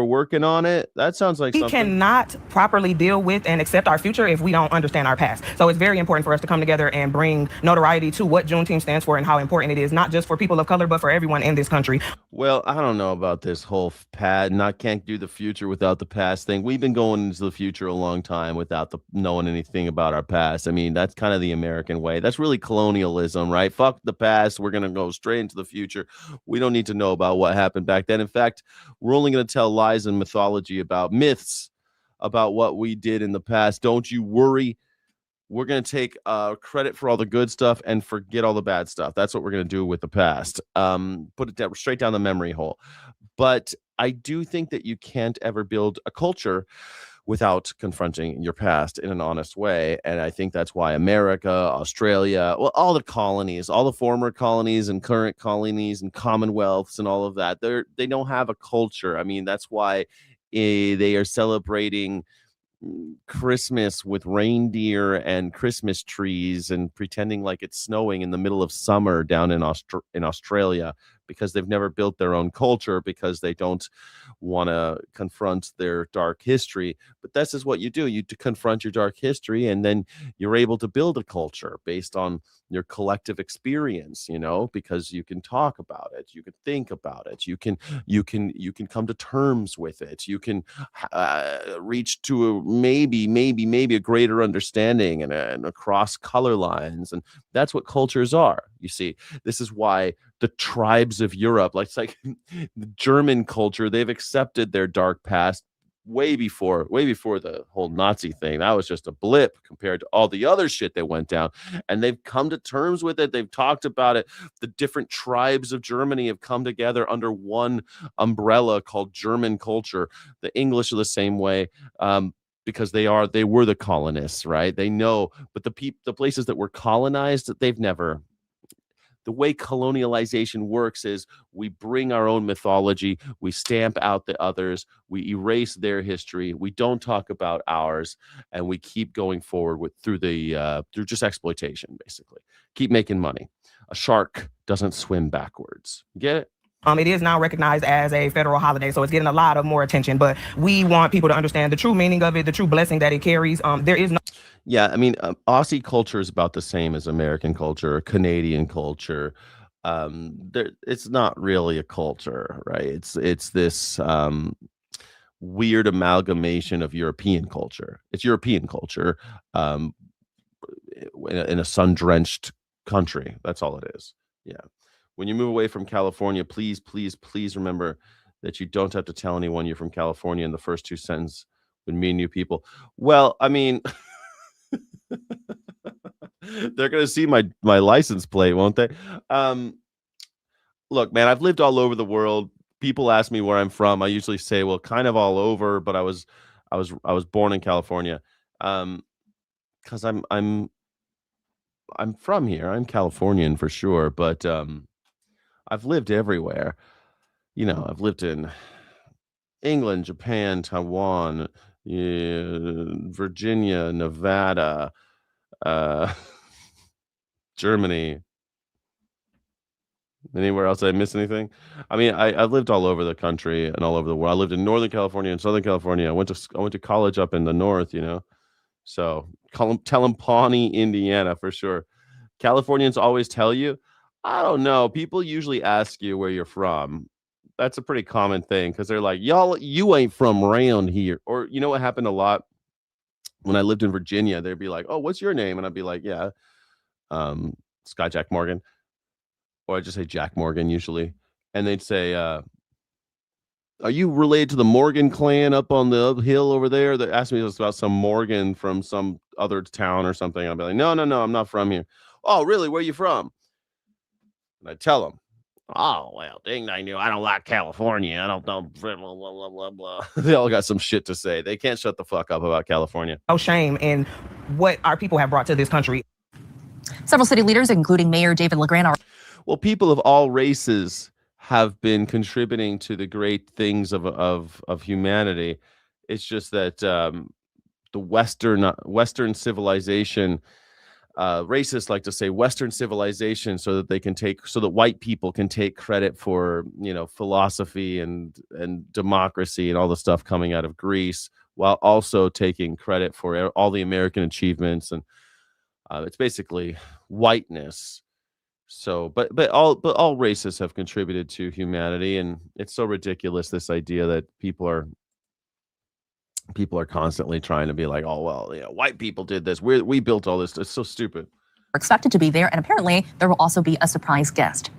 we're working on it. That sounds like We something. cannot properly deal with and accept our future if we don't understand our past. So it's very important for us to come together and bring notoriety to what Juneteenth stands for and how important it is, not just for people of color, but for everyone in this country. Well, I don't know about this whole pad. Not can't do the future without the past thing. We've been going into the future a long time without knowing anything about our past. I mean, that's kind of the American way. That's really colonialism, right? Fuck the past. We're gonna go straight into the future. We don't need to know about what happened back then. In fact, we're only gonna tell lies and mythology about myths about what we did in the past. Don't you worry. We're going to take credit for all the good stuff and forget all the bad stuff. That's what we're going to do with the past. Put it down, straight down the memory hole. But I do think that you can't ever build a culture without confronting your past in an honest way. And I think that's why America, Australia, well, all the colonies, all the former colonies and current colonies and commonwealths and all of that, they don't have a culture. I mean, that's why they are celebrating Christmas with reindeer and Christmas trees and pretending like it's snowing in the middle of summer down in Australia, because they've never built their own culture, because they don't want to confront their dark history. But this is what you do. You confront your dark history, and then you're able to build a culture based on your collective experience, because you can talk about it, you can think about it, you can come to terms with it, you can reach to maybe a greater understanding and across color lines. And that's what cultures are. You see, this is why the tribes of Europe, like it's like the German culture, they've accepted their dark past way before the whole Nazi thing. That was just a blip compared to all the other shit that went down. And they've come to terms with it. They've talked about it. The different tribes of Germany have come together under one umbrella called German culture. The English are the same way. Because they were the colonists, right? They know, but the places that were colonized, they've never. The way colonialization works is we bring our own mythology, we stamp out the others, we erase their history, we don't talk about ours, and we keep going forward through just exploitation, basically. Keep making money. A shark doesn't swim backwards. Get it? It is now recognized as a federal holiday, so it's getting a lot of more attention. But we want people to understand the true meaning of it, the true blessing that it carries. There is no. Yeah, I mean, Aussie culture is about the same as American culture, Canadian culture. It's not really a culture, right? It's this weird amalgamation of European culture. It's European culture in a sun-drenched country. That's all it is. Yeah. When you move away from California, please, please, please remember that you don't have to tell anyone you're from California in the first two sentences when meeting new people. Well, I mean, they're going to see my license plate, won't they? Look, man, I've lived all over the world. People ask me where I'm from. I usually say, well, kind of all over, but I was born in California. Because I'm from here. I'm Californian for sure, but I've lived everywhere. I've lived in England, Japan, Taiwan, Virginia, Nevada, Germany. Anywhere else? Did I miss anything? I mean, I've lived all over the country and all over the world. I lived in Northern California and Southern California. I went to college up in the north, So Telempawnee, Indiana, for sure. Californians always tell you, I don't know. People usually ask you where you're from. That's a pretty common thing because they're like, y'all, you ain't from around here. Or you know what happened a lot when I lived in Virginia? They'd be like, oh, what's your name? And I'd be like, yeah, Skyjack Morgan. Or I just say Jack Morgan usually. And they'd say, are you related to the Morgan clan up on the hill over there? They asked me about some Morgan from some other town or something. I'd be like, no, I'm not from here. Oh, really? Where are you from? And I tell them, oh, well, ding, I knew I don't like California. I don't know. Blah, blah, blah, blah, blah. They all got some shit to say. They can't shut the fuck up about California. No shame in what our people have brought to this country. Several city leaders, including Mayor David LeGrand, are. Well, people of all races have been contributing to the great things of humanity. It's just that the Western civilization Racists like to say Western civilization so that white people can take credit for, philosophy and democracy and all the stuff coming out of Greece, while also taking credit for all the American achievements. And it's basically whiteness. So, but all races have contributed to humanity, and it's so ridiculous, this idea that people are constantly trying to be like, oh well, white people did this. We built all this. It's so stupid. Expected to be there, and apparently there will also be a surprise guest.